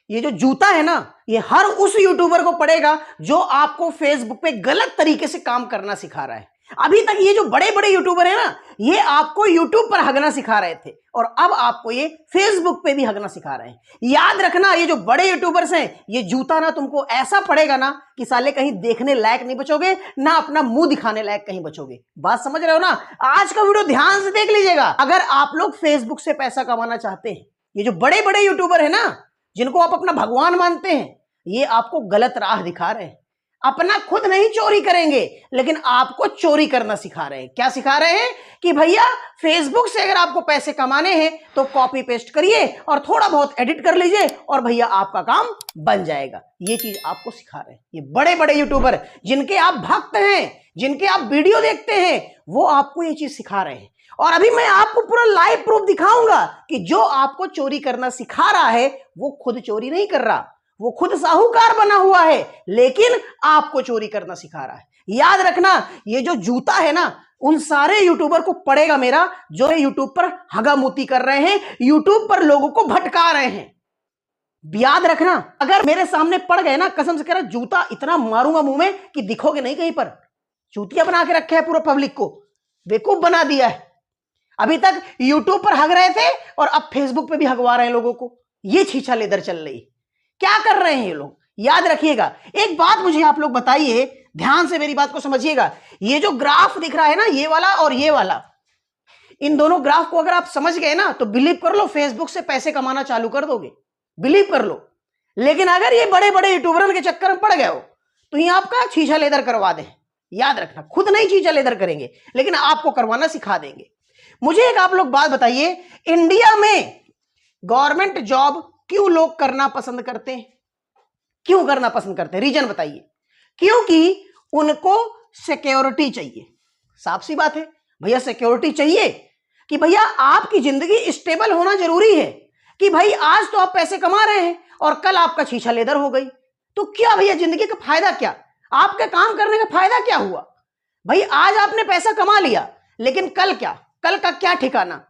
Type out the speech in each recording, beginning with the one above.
ये जो जूता है ना, ये हर उस यूट्यूबर को पड़ेगा जो आपको फेसबुक पे गलत तरीके से काम करना सिखा रहा है। अभी तक ये जो बड़े बड़े यूट्यूबर है ना, ये आपको यूट्यूब पर हगना सिखा रहे थे और अब आपको ये फेसबुक पे भी हगना सिखा रहे हैं। याद रखना, ये जो बड़े यूट्यूबर्स हैं, ये जूता ना तुमको ऐसा पड़ेगा ना कि साले कहीं देखने लायक नहीं बचोगे, ना अपना मुंह दिखाने लायक कहीं बचोगे। बात समझ रहे हो ना? आज का वीडियो ध्यान से देख लीजिएगा। अगर आप लोग फेसबुक से पैसा कमाना चाहते हैं, ये जो बड़े बड़े यूट्यूबर है ना, जिनको आप अपना भगवान मानते हैं, ये आपको गलत राह दिखा रहे हैं। अपना खुद नहीं चोरी करेंगे, लेकिन आपको चोरी करना सिखा रहे हैं। क्या सिखा रहे हैं? कि भैया फेसबुक से अगर आपको पैसे कमाने हैं तो कॉपी पेस्ट करिए और थोड़ा बहुत एडिट कर लीजिए और भैया आपका काम बन जाएगा। ये चीज आपको सिखा रहे हैं ये बड़े बड़े यूट्यूबर, जिनके आप भक्त हैं, जिनके आप वीडियो देखते हैं, वो आपको ये चीज सिखा रहे हैं। और अभी मैं आपको पूरा लाइव प्रूफ दिखाऊंगा कि जो आपको चोरी करना सिखा रहा है वो खुद चोरी नहीं कर रहा, वो खुद साहूकार बना हुआ है, लेकिन आपको चोरी करना सिखा रहा है। याद रखना, ये जो जूता है ना, उन सारे यूट्यूबर को पड़ेगा मेरा, जो यूट्यूब पर हगामुती कर रहे हैं, यूट्यूब पर लोगों को भटका रहे हैं। याद रखना, अगर मेरे सामने पड़ गए ना, कसम से कह रहा, जूता इतना मारूंगा मुंह में कि दिखोगे नहीं कहीं पर। चूतिया बना के रखे है, पूरा पब्लिक को बेवकूफ बना दिया है। अभी तक यूट्यूब पर हग रहे थे और अब फेसबुक पे भी हगवा रहे हैं लोगों को। ये छीछा लेदर चल रही। क्या कर रहे हैं ये लोग? याद रखिएगा। एक बात मुझे आप लोग बताइए, ध्यान से मेरी बात को समझिएगा। ये जो ग्राफ दिख रहा है ना, ये वाला और ये वाला, इन दोनों ग्राफ को अगर आप समझ गए ना, तो बिलीव कर लो फेसबुक से पैसे कमाना चालू कर दोगे, बिलीव कर लो। लेकिन अगर ये बड़े बड़े यूट्यूबरों के चक्कर में पड़ गए हो तो ये आपका छीछा लेदर करवा दें। याद रखना, खुद नहीं छीछा लेदर करेंगे, लेकिन आपको करवाना सिखा देंगे। मुझे एक आप लोग बात बताइए, इंडिया में गवर्नमेंट जॉब क्यों लोग करना पसंद करते हैं? क्यों करना पसंद करते हैं? रीजन बताइए। क्योंकि उनको सिक्योरिटी चाहिए। साफ सी बात है भैया, सिक्योरिटी चाहिए कि भैया आपकी जिंदगी स्टेबल होना जरूरी है, कि भाई आज तो आप पैसे कमा रहे हैं और कल आपका छीछा लेदर हो गई तो क्या भैया जिंदगी का फायदा क्या? आपके काम करने का फायदा क्या हुआ? भाई आज आपने पैसा कमा लिया, लेकिन कल क्या? कल का क्या ठिकाना?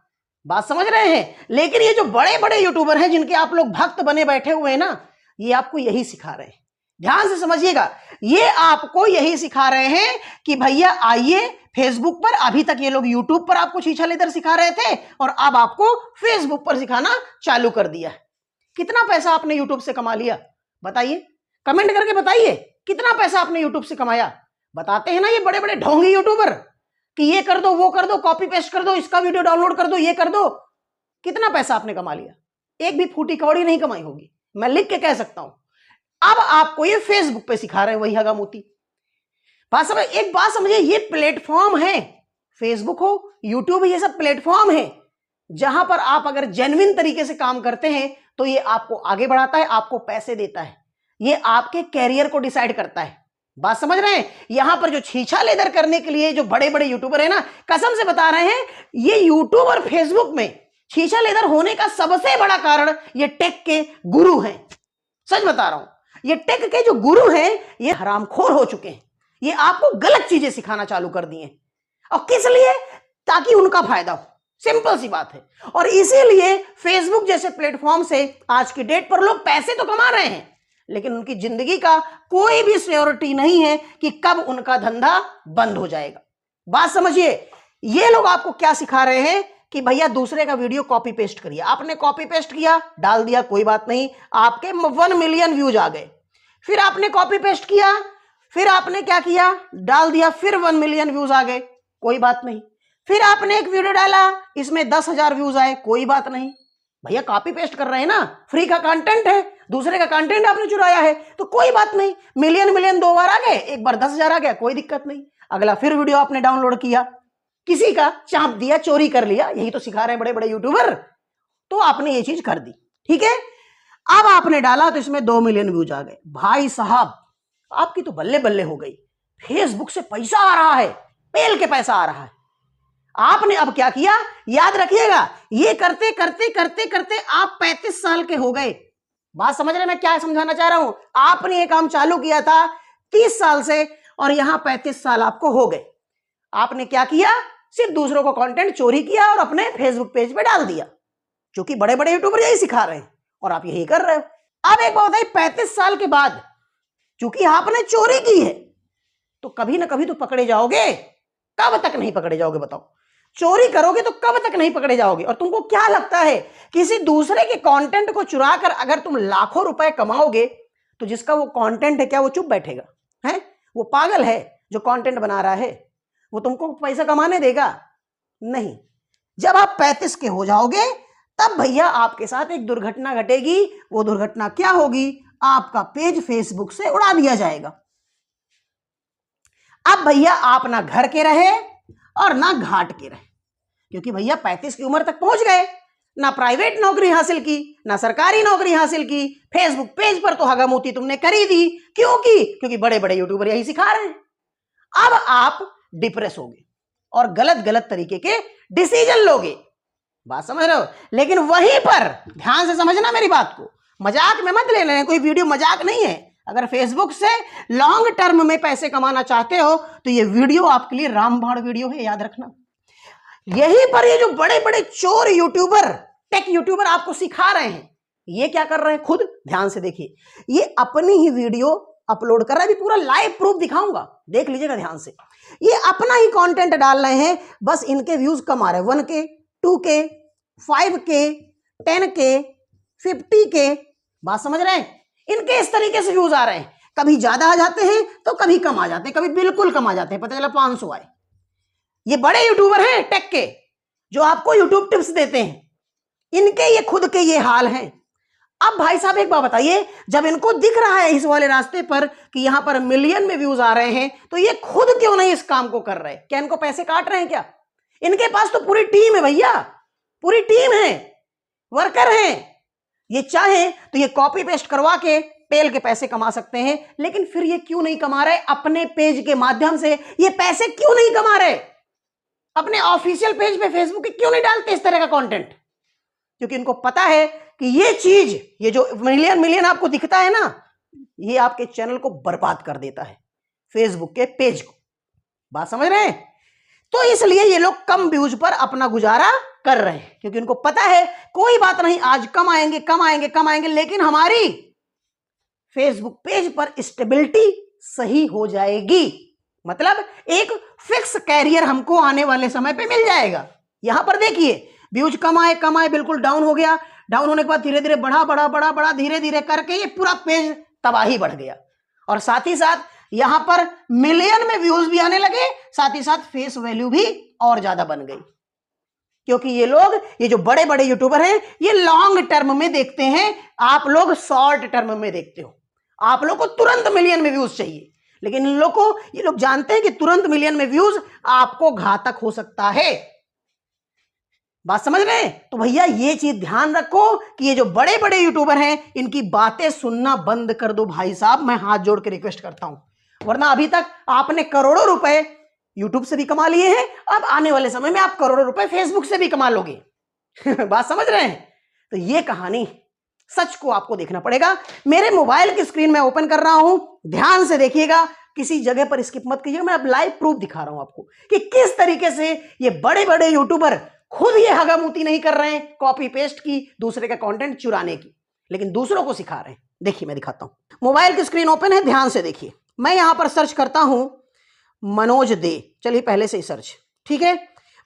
बात समझ रहे हैं? लेकिन ये जो बड़े बड़े यूट्यूबर हैं, जिनके आप लोग भक्त बने बैठे हुए हैं ना, ये आपको यही सिखा रहे हैं। ध्यान से समझिएगा, ये आपको यही सिखा रहे हैं कि भैया आइए फेसबुक पर। अभी तक ये लोग यूट्यूब पर आपको छीछा लेदर सिखा रहे थे और अब आपको फेसबुक पर सिखाना चालू कर दिया है। कितना पैसा आपने यूट्यूब से कमा लिया बताइए? कमेंट करके बताइए, कितना पैसा आपने यूट्यूब से कमाया? बताते हैं ना ये बड़े बड़े ढोंगी यूट्यूबर कि ये कर दो, वो कर दो, कॉपी पेस्ट कर दो, इसका वीडियो डाउनलोड कर दो, ये कर दो। कितना पैसा आपने कमा लिया? एक भी फूटी कौड़ी नहीं कमाई होगी, मैं लिख के कह सकता हूं। अब आपको ये फेसबुक पे सिखा रहे हैं वही हगामोती। बात समझ, एक बात समझिए, ये प्लेटफॉर्म है, फेसबुक हो, यूट्यूब, ये सब प्लेटफॉर्म है जहां पर आप अगर जेन्युइन तरीके से काम करते हैं तो ये आपको आगे बढ़ाता है, आपको पैसे देता है, ये आपके कैरियर को डिसाइड करता है। बात समझ रहे हैं? यहां पर जो छीछा लेदर करने के लिए जो बड़े बड़े यूट्यूबर है ना, कसम से बता रहे हैं, ये यूट्यूब और फेसबुक में छीछा लेदर होने का सबसे बड़ा कारण ये टेक के गुरु हैं। सच बता रहा हूं, ये टेक के जो गुरु हैं ये हरामखोर हो चुके हैं। ये आपको गलत चीजें सिखाना चालू कर दिए। और किस लिए? ताकि उनका फायदा हो। सिंपल सी बात है। और इसीलिए फेसबुक जैसे प्लेटफॉर्म से आज की डेट पर लोग पैसे तो कमा रहे हैं, लेकिन उनकी जिंदगी का कोई भी सिक्योरिटी नहीं है कि कब उनका धंधा बंद हो जाएगा। बात समझिए, ये लोग आपको क्या सिखा रहे हैं कि भैया दूसरे का वीडियो कॉपी पेस्ट करिए। आपने कॉपी पेस्ट किया, डाल दिया, कोई बात नहीं, आपके 1 मिलियन व्यूज आ गए। फिर आपने कॉपी पेस्ट किया, फिर आपने क्या किया, डाल दिया, फिर 1 मिलियन व्यूज आ गए, कोई बात नहीं। फिर आपने एक वीडियो डाला, इसमें 10,000 व्यूज आए, कोई बात नहीं। भैया कॉपी पेस्ट कर रहे हैं ना, फ्री का कंटेंट है, दूसरे का कंटेंट आपने चुराया है, तो कोई बात नहीं। मिलियन 2 बार आ गए, एक बार 10,000 आ गया, कोई दिक्कत नहीं। अगला फिर वीडियो आपने डाउनलोड किया, किसी का चाप दिया, चोरी कर लिया, यही तो सिखा रहे हैं बड़े बड़े यूट्यूबर। तो आपने ये चीज कर दी, ठीक है। अब आपने डाला तो इसमें 2 मिलियन व्यूज आ गए। भाई साहब आपकी तो बल्ले बल्ले हो गई, फेसबुक से पैसा आ रहा है, पेल के पैसा आ रहा है। आपने अब क्या किया, याद रखिएगा, ये करते करते करते करते आप 35 साल के हो गए। बात समझ रहे मैं क्या समझाना चाह रहा हूं? आपने ये काम चालू किया था 30 साल से और यहां 35 साल आपको हो गए। आपने क्या किया, सिर्फ दूसरों को कंटेंट चोरी किया और अपने फेसबुक पेज पे डाल दिया, जो कि बड़े बड़े यूट्यूबर यही सिखा रहे हैं और आप यही कर रहे हो। अब एक बात बताइए, 35 साल के बाद चूंकि आपने चोरी की है तो कभी ना कभी तो पकड़े जाओगे। कब तक नहीं पकड़े जाओगे बताओ? चोरी करोगे तो कब तक नहीं पकड़े जाओगे? और तुमको क्या लगता है किसी दूसरे के कंटेंट को चुरा कर अगर तुम लाखों रुपए कमाओगे तो जिसका वो कंटेंट है क्या वो चुप बैठेगा? है वो पागल है जो कंटेंट बना रहा है, वो तुमको पैसा कमाने देगा? नहीं। जब आप 35 के हो जाओगे तब भैया आपके साथ एक दुर्घटना घटेगी। वो दुर्घटना क्या होगी? आपका पेज फेसबुक से उड़ा दिया जाएगा। अब भैया आप ना घर के रहे और ना घाट के रहे, क्योंकि भैया 35 की उम्र तक पहुंच गए, ना प्राइवेट नौकरी हासिल की ना सरकारी नौकरी हासिल की, फेसबुक पेज पर तो हगामोती तुमने करी दी। क्यों की? क्योंकि बड़े बड़े यूट्यूबर यही सिखा रहे हैं। अब आप डिप्रेस होगे और गलत गलत तरीके के डिसीजन लोगे। बात समझ रहे हो? लेकिन वहीं पर ध्यान से समझना मेरी बात को, मजाक में मत ले लेना, कोई वीडियो मजाक नहीं है। अगर फेसबुक से लॉन्ग टर्म में पैसे कमाना चाहते हो तो ये वीडियो आपके लिए रामबाण वीडियो है, याद रखना। यहीं पर ये जो बड़े बड़े चोर यूट्यूबर, टेक यूट्यूबर आपको सिखा रहे हैं, ये क्या कर रहे हैं? खुद ध्यान से देखिए, ये अपनी ही वीडियो अपलोड कर रहा है। अभी पूरा लाइव प्रूफ दिखाऊंगा, देख लीजिएगा ध्यान से। ये अपना ही कंटेंट डाल रहे हैं, बस इनके व्यूज कम आ रहे हैं। 1K, 2K, 5K, 10K, 50K। बात समझ रहे हैं? इनके इस तरीके से व्यूज आ रहे हैं। कभी ज्यादा आ जाते हैं तो कभी कम आ जाते हैं, कभी बिल्कुल कम आ जाते हैं। पता चला 500 आए। ये बड़े यूट्यूबर हैं टेक के, जो आपको यूट्यूब टिप्स देते हैं, इनके ये खुद के ये हाल हैं। अब भाई साहब एक बात बताइए, जब इनको दिख रहा है इस वाले रास्ते पर कि यहां पर मिलियन में व्यूज आ रहे हैं, तो ये खुद क्यों नहीं इस काम को कर रहे? क्या इनको पैसे काट रहे हैं क्या? इनके पास तो पूरी टीम है भैया, पूरी टीम है, वर्कर हैं। ये चाहे तो ये कॉपी पेस्ट करवा के पेल के पैसे कमा सकते हैं, लेकिन फिर ये क्यों नहीं कमा रहे? अपने पेज के माध्यम से ये पैसे क्यों नहीं कमा रहे? अपने ऑफिशियल पेज पे फेसबुक के क्यों नहीं डालते इस तरह का कंटेंट? क्योंकि इनको पता है कि ये चीज, ये जो मिलियन मिलियन आपको दिखता है ना, ये आपके चैनल को बर्बाद कर देता है, फेसबुक के पेज को। बात समझ रहे हैं? तो इसलिए ये लोग कम व्यूज पर अपना गुजारा कर रहे हैं, क्योंकि उनको पता है कोई बात नहीं, आज कम आएंगे कम आएंगे कम आएंगे, लेकिन हमारी फेसबुक पेज पर स्टेबिलिटी सही हो जाएगी। मतलब एक फिक्स कैरियर हमको आने वाले समय पे मिल जाएगा। यहां पर देखिए, व्यूज कम आए बिल्कुल डाउन हो गया। डाउन होने के बाद धीरे धीरे बढ़ा धीरे धीरे करके ये पूरा पेज तबाही बढ़ गया। और साथ ही साथ यहां पर मिलियन में व्यूज भी आने लगे, साथ ही साथ फेस वैल्यू भी और ज्यादा बन गई। क्योंकि ये लोग, ये जो बड़े बड़े यूट्यूबर हैं, ये लॉन्ग टर्म में देखते हैं, आप लोग शॉर्ट टर्म में देखते हो। आप लोग को तुरंत मिलियन में व्यूज चाहिए, लेकिन इन लोग को, ये लोग जानते हैं कि तुरंत मिलियन में व्यूज आपको घातक हो सकता है। बात समझ रहे हैं? तो भैया ये चीज ध्यान रखो कि ये जो बड़े बड़े यूट्यूबर हैं, इनकी बातें सुनना बंद कर दो भाई साहब, मैं हाथ जोड़ के रिक्वेस्ट करता हूं। वरना अभी तक आपने करोड़ों रुपए यूट्यूब से भी कमा लिए हैं, अब आने वाले समय में आप करोड़ों रुपए फेसबुक से भी कमा लोगे। बात समझ रहे हैं? तो ये कहानी, सच को आपको देखना पड़ेगा। मेरे मोबाइल की स्क्रीन में ओपन कर रहा हूं, ध्यान से देखिएगा, किसी जगह पर स्किप मत कीजिएगा। मैं अब लाइव प्रूफ दिखा रहा हूं आपको कि किस तरीके से ये बड़े बड़े यूट्यूबर खुद ये हगामूती नहीं कर रहे हैं कॉपी पेस्ट की, दूसरे का कंटेंट चुराने की, लेकिन दूसरों को सिखा रहे हैं। देखिए मैं दिखाता हूं, मोबाइल की स्क्रीन ओपन है, ध्यान से देखिए। मैं यहां पर सर्च करता हूं मनोज दे, चलिए पहले से ही सर्च, ठीक है,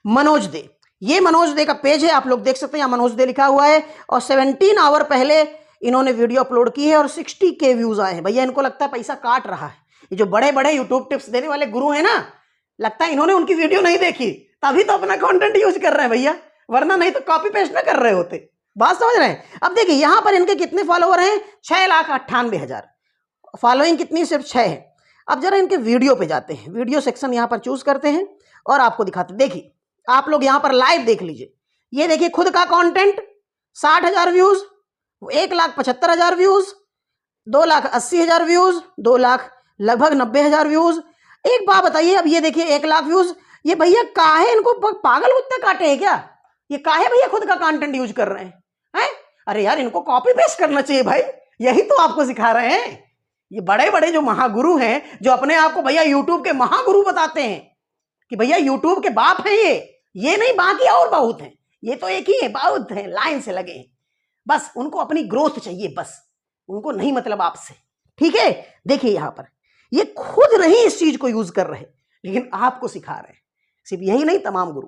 मनोज दे। ये मनोज दे का पेज है, आप लोग देख सकते हैं, यहाँ मनोज दे लिखा हुआ है। और 17 आवर पहले इन्होंने वीडियो अपलोड की है और 60K व्यूज आए हैं। भैया इनको लगता है पैसा काट रहा है। ये जो बड़े बड़े यूट्यूब टिप्स देने वाले गुरु हैं ना, लगता है इन्होंने उनकी वीडियो नहीं देखी, तभी तो अपना कंटेंट यूज कर रहे हैं भैया, वरना नहीं तो कॉपी पेस्ट ना कर रहे होते। बात समझ रहे हैं? अब देखिए यहां पर इनके कितने फॉलोवर हैं, 6,98,000। फॉलोइंग कितनी, सिर्फ 6 है। अब जरा इनके वीडियो पे जाते हैं, वीडियो सेक्शन यहां पर चूज करते हैं और आपको दिखाते हैं। देखिए आप लोग यहां पर लाइव देख लीजिए, ये देखिए खुद का content 60,000 views, 1,75,000 views, 2,80,000 views, 2 lakh लगभग 90,000 व्यूज। एक बात बताइए, अब ये देखिए 1 लाख व्यूज। ये भैया काहे, इनको पागल कुत्ते काटे हैं क्या? ये काहे भैया खुद का कंटेंट यूज कर रहे हैं? अरे यार इनको कॉपी पेस्ट करना चाहिए भाई, यही तो आपको सिखा रहे हैं। ये बड़े बड़े जो महागुरु हैं, जो अपने आप को भैया यूट्यूब के महागुरु बताते हैं कि भैया यूट्यूब के बाप हैं, ये नहीं, बाकी और बहुत हैं, ये तो एक ही है, बहुत हैं, लाइन से लगे हैं। बस उनको अपनी ग्रोथ चाहिए, बस उनको नहीं मतलब आपसे। ठीक है, देखिए यहां पर ये खुद नहीं इस चीज को यूज कर रहे, लेकिन आपको सिखा रहे हैं। सिर्फ यही नहीं, तमाम गुरु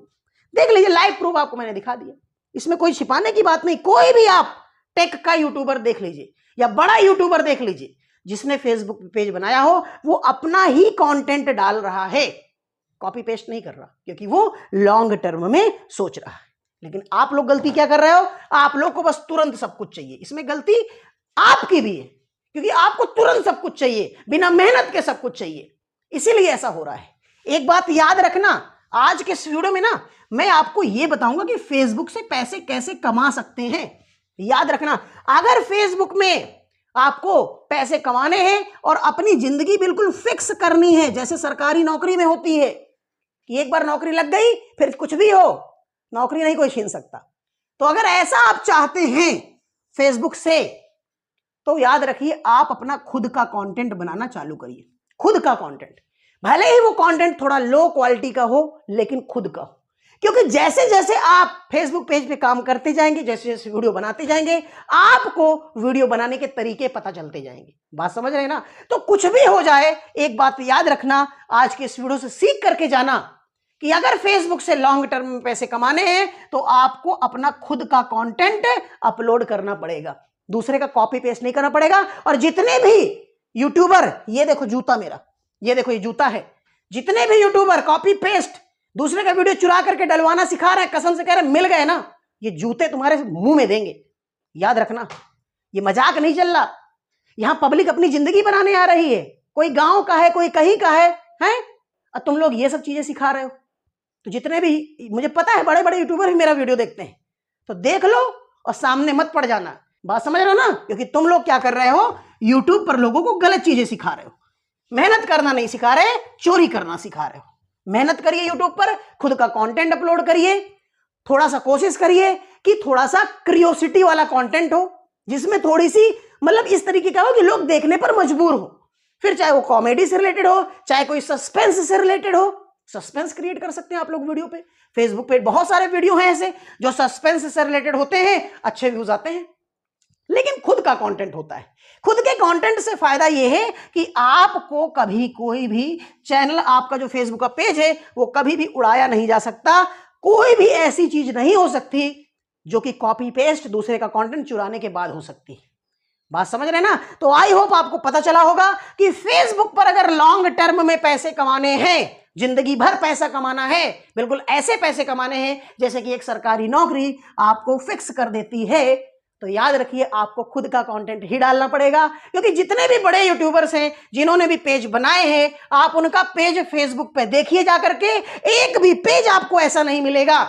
देख लीजिए, लाइव प्रूफ आपको मैंने दिखा दिया, इसमें कोई छिपाने की बात नहीं। कोई भी आप टेक का यूट्यूबर देख लीजिए या बड़ा यूट्यूबर देख लीजिए, जिसने फेसबुक पेज बनाया हो, वो अपना ही कंटेंट डाल रहा है, कॉपी पेस्ट नहीं कर रहा, क्योंकि वो लॉन्ग टर्म में सोच रहा है। लेकिन आप लोग गलती क्या कर रहे हो, आप लोग को बस तुरंत सब कुछ चाहिए। इसमें गलती आपकी भी है, क्योंकि आपको तुरंत सब कुछ चाहिए, बिना मेहनत के सब कुछ चाहिए, इसीलिए ऐसा हो रहा है। एक बात याद रखना, आज के इस वीडियो में ना मैं आपको यह बताऊंगा कि फेसबुक से पैसे कैसे कमा सकते हैं। याद रखना, अगर फेसबुक में आपको पैसे कमाने हैं और अपनी जिंदगी बिल्कुल फिक्स करनी है, जैसे सरकारी नौकरी में होती है कि एक बार नौकरी लग गई फिर कुछ भी हो, नौकरी नहीं कोई छीन सकता, तो अगर ऐसा आप चाहते हैं फेसबुक से, तो याद रखिए आप अपना खुद का कंटेंट बनाना चालू करिए। खुद का कंटेंट, भले ही वो कंटेंट थोड़ा लो क्वालिटी का हो, लेकिन खुद का हो। क्योंकि जैसे जैसे आप फेसबुक पेज पे काम करते जाएंगे, जैसे जैसे वीडियो बनाते जाएंगे, आपको वीडियो बनाने के तरीके पता चलते जाएंगे। बात समझ रहे हैं ना? तो कुछ भी हो जाए, एक बात याद रखना, आज के इस वीडियो से सीख करके जाना कि अगर फेसबुक से लॉन्ग टर्म में पैसे कमाने हैं तो आपको अपना खुद का कंटेंट अपलोड करना पड़ेगा, दूसरे का कॉपी पेस्ट नहीं करना पड़ेगा। और जितने भी यूट्यूबर, ये देखो जूता मेरा, ये देखो ये जूता है, जितने भी यूट्यूबर कॉपी पेस्ट दूसरे का वीडियो चुरा करके डलवाना सिखा रहे हैं, कसम से कह रहे हैं, मिल गए ना, ये जूते तुम्हारे मुंह में देंगे। याद रखना, ये मजाक नहीं चल रहा। यहां पब्लिक अपनी जिंदगी बनाने आ रही है, कोई गांव का है, कोई कहीं का है, और तुम लोग ये सब चीजें सिखा रहे हो। तो जितने भी, मुझे पता है बड़े बड़े यूट्यूबर भी मेरा वीडियो देखते हैं, तो देख लो और सामने मत पड़ जाना। बात समझ रहे हो ना? क्योंकि तुम लोग क्या कर रहे हो, यूट्यूब पर लोगों को गलत चीजें सिखा रहे हो। मेहनत करना नहीं सिखा रहे, चोरी करना सिखा रहे हो। मेहनत करिए यूट्यूब पर, खुद का कंटेंट अपलोड करिए, थोड़ा सा कोशिश करिए कि थोड़ा सा क्रियोसिटी वाला कंटेंट हो, जिसमें थोड़ी सी मतलब इस तरीके का हो कि लोग देखने पर मजबूर हो। फिर चाहे वो कॉमेडी से रिलेटेड हो, चाहे कोई सस्पेंस से रिलेटेड हो, सस्पेंस क्रिएट कर सकते हैं आप लोग वीडियो पे। फेसबुक पे बहुत सारे वीडियो हैं ऐसे जो सस्पेंस से रिलेटेड होते हैं, अच्छे व्यूज आते हैं। लेकिन खुद का कंटेंट होता है। खुद के कंटेंट से फायदा यह है कि आपको कभी कोई भी चैनल, आपका जो फेसबुक का पेज है, वो कभी भी उड़ाया नहीं जा सकता। कोई भी ऐसी चीज नहीं हो सकती जो कि कॉपी पेस्ट दूसरे का कंटेंट चुराने के बाद हो सकती है। बात समझ रहे ना? तो आई होप आपको पता चला होगा कि फेसबुक पर अगर लॉन्ग टर्म में पैसे कमाने हैं, जिंदगी भर पैसा कमाना है, बिल्कुल ऐसे पैसे कमाने हैं जैसे कि एक सरकारी नौकरी आपको फिक्स कर देती है, तो याद रखिए आपको खुद का कंटेंट ही डालना पड़ेगा। क्योंकि जितने भी बड़े यूट्यूबर्स हैं, जिन्होंने भी पेज बनाए हैं, आप उनका पेज फेसबुक पे देखिए जाकर के, एक भी पेज आपको ऐसा नहीं मिलेगा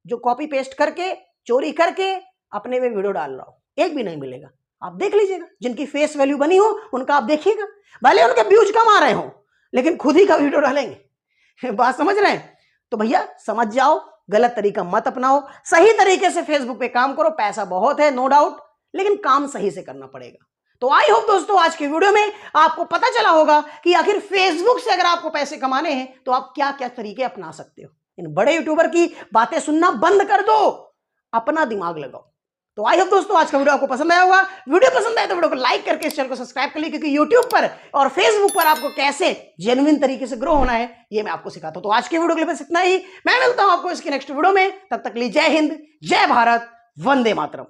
जो कॉपी पेस्ट करके, चोरी करके अपने में वीडियो डाल रहा हो, एक भी नहीं मिलेगा। आप देख लीजिएगा, जिनकी फेस वैल्यू बनी हो उनका आप देखिएगा, भले उनके व्यूज कम आ रहे हो, लेकिन खुद ही का वीडियो डालेंगे। बात समझ रहे हैं? तो भैया समझ जाओ, गलत तरीका मत अपनाओ, सही तरीके से फेसबुक पे काम करो। पैसा बहुत है, नो डाउट, लेकिन काम सही से करना पड़ेगा। तो आई होप दोस्तों आज के वीडियो में आपको पता चला होगा कि आखिर फेसबुक से अगर आपको पैसे कमाने हैं तो आप क्या क्या तरीके अपना सकते हो। इन बड़े यूट्यूबर की बातें सुनना बंद कर दो, अपना दिमाग लगाओ। तो आई होप दोस्तों आज का वीडियो आपको पसंद आया होगा। वीडियो पसंद आए तो वीडियो को लाइक करके इस चैनल को सब्सक्राइब कर लीजिए, क्योंकि यूट्यूब पर और फेसबुक पर आपको कैसे जेन्युइन तरीके से ग्रो होना है ये मैं आपको सिखाता हूं। तो आज के वीडियो के लिए बस इतना ही, मैं मिलता हूं आपको इसकी नेक्स्ट वीडियो में। तब तक के लिए जय हिंद, जय भारत, वंदे मातरम।